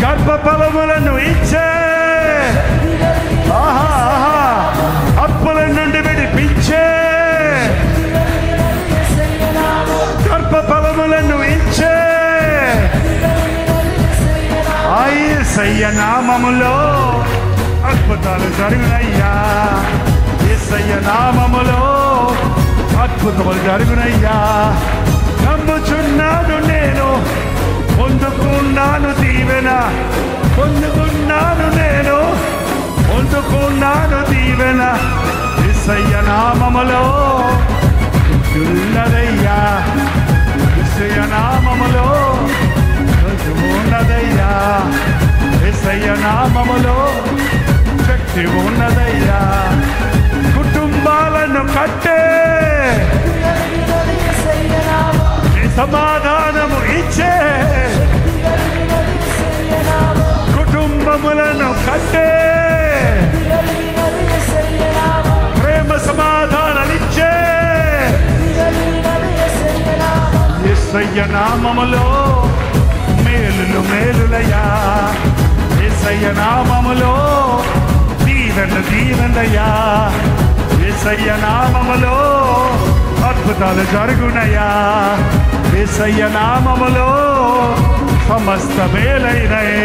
గర్భ ఫలములను ఇచ్చే, ఆహా అప్పుల నుండి విడిపించే, గర్భ ఫలములను ఇచ్చే ఆ యేసయ్య నామములో అద్భుతాలు జరుగునయ్యా. యేసయ్య నామములో అద్భుతములు జరుగునయ్యా. నమ్ముచున్నాను నేను, పొందుకున్నాను దీవెన, పొందుకున్నాను నేను, పొందుకున్నాను దీవెన. యేసయ్య నామములో ఉన్నదయ్యా, యేసయ్య నామములో ఉన్నదయ్యా, యేసయ్య నామములో శక్తి ఉన్నదయ్యా. కుటుంబాలను కట్టే, సమాధానము ఇచ్చే, కుటుంబములను కట్టే, ప్రేమ సమాధానాలిచ్చే యేసయ్య నామములో మేలులు మేలులయ్యా. యేసయ్య నామములో దీవెనలు దీవెనలయ్యా. యేసయ్య నామములో అద్భుతాలు జరుగునయ్యా. యేసయ్య నామములో సమస్త మేలైనయే.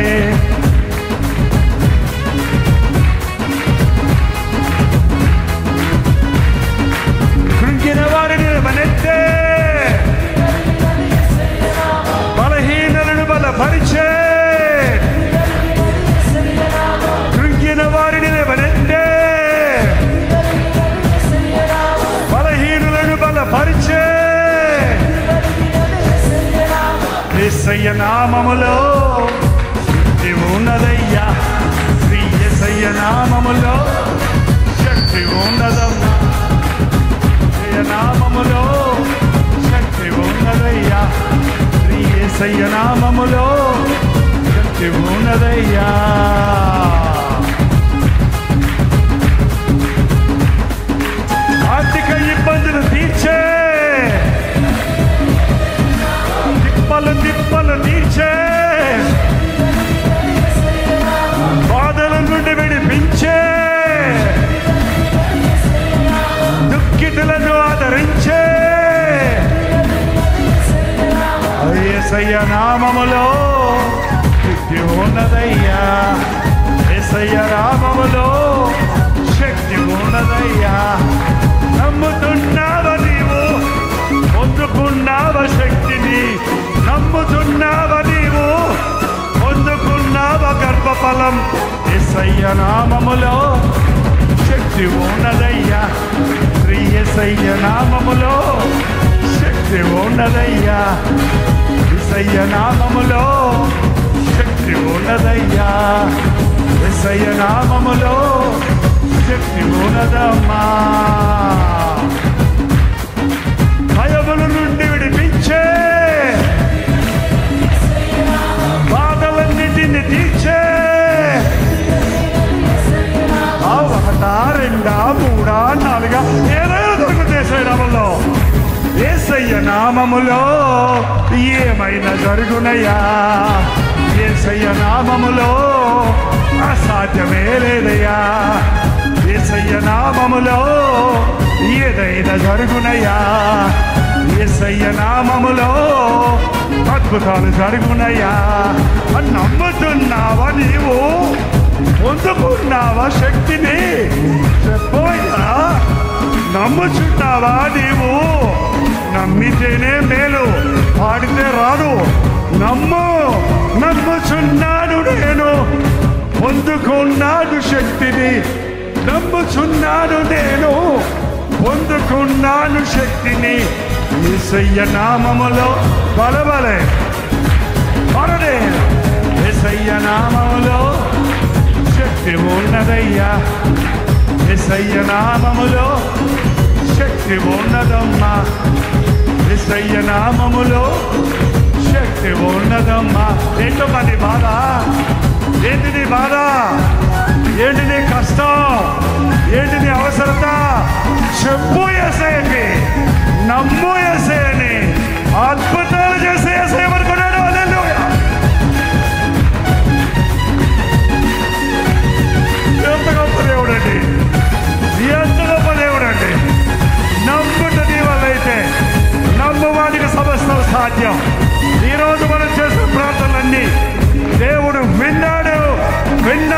కృంగిన వారిని లేవనెత్తే, బలహీనులను బలపరిచే, కృంగిన వారిని లేవనెత్తే, బలహీనులను బలపరిచే యేసయ్య నామములో శక్తి ఉన్నదయ్యా. శ్రీ యేసయ్య నామములో శక్తి ఉన్నదమ్మా. యేసయ్య నామములో శక్తి ఉన్నదయ్యా. శ్రీ యేసయ్య నామములో శక్తి ఉన్నదయ్యా. ఆర్థిక ఇబ్బందులు తీర్చే, తిప్పలు తీర్చే, బాధల నుండి విడిపించే, దుఃఖితులను ఆదరించే యేసయ్య నామములో శక్తి ఉన్నదయ్యా. యేసయ్య నామములో శక్తి ఉన్నదయ్యా. నమ్ముతున్నావా నీవు, పొందుకున్నావా శక్తిని, నమ్ముతున్నావా నీవు, పొందుకున్నావా గర్భఫలం. యేసయ్య నామములో శక్తి ఉన్నదయ్యా. శ్రీ యేసయ్య నామములో శక్తి ఉన్నదయ్యా. యేసయ్య నామములో శక్తి ఉన్నదయ్యా. యేసయ్య నామములో శక్తి ఉన్నదమ్మా. భయముల నుండి విడిపించే, బాధలన్నిటిని తీర్చే, ఒకటా రెండా మూడా నాలుగా ఏదైనా దొరుకుతుంది యేసయ్య నామములో. యేసయ్య నామములో ఏమైనా జరుగునయ్యా. యేసయ్య నామములో అసాధ్యమే లేదయ్యా. యేసయ్య నామములో ఏదైనా జరుగునయ్యా. యేసయ్య నామములో అద్భుతాలు జరుగునయ్యా. నమ్ముతున్నావా నీవు, పొందుకున్నావా శక్తిని చెప్పోయా. నమ్ముచున్నావా నీవు, నమ్మితేనే మేలు, పాడితే రాదు. నమ్ముచున్నాను నేను, పొందుకున్నాను శక్తిని, నమ్ముచున్నాను నేను, పొందుకున్నాను శక్తిని. యేసయ్య నామములో బలబలే పరడే. యేసయ్య నామములో శక్తి ఉన్నదయ్యా. యేసయ్య నామములో శక్తి ఉన్నదమ్మా. యేసయ్య నామములో శక్తి ఉన్నదమ్మా. ఏంటో నీ బాధ, ఏంటి నీ బాధ, ఏంటి నీ కష్టం, ఏంటి నీ అవసరత, చెప్పు యేసయ్యకి, నమ్ము యేసయ్యని. అద్భుతాలు చేసే యేసయ్య అనుకున్నాడు. హల్లెలూయా. విన్న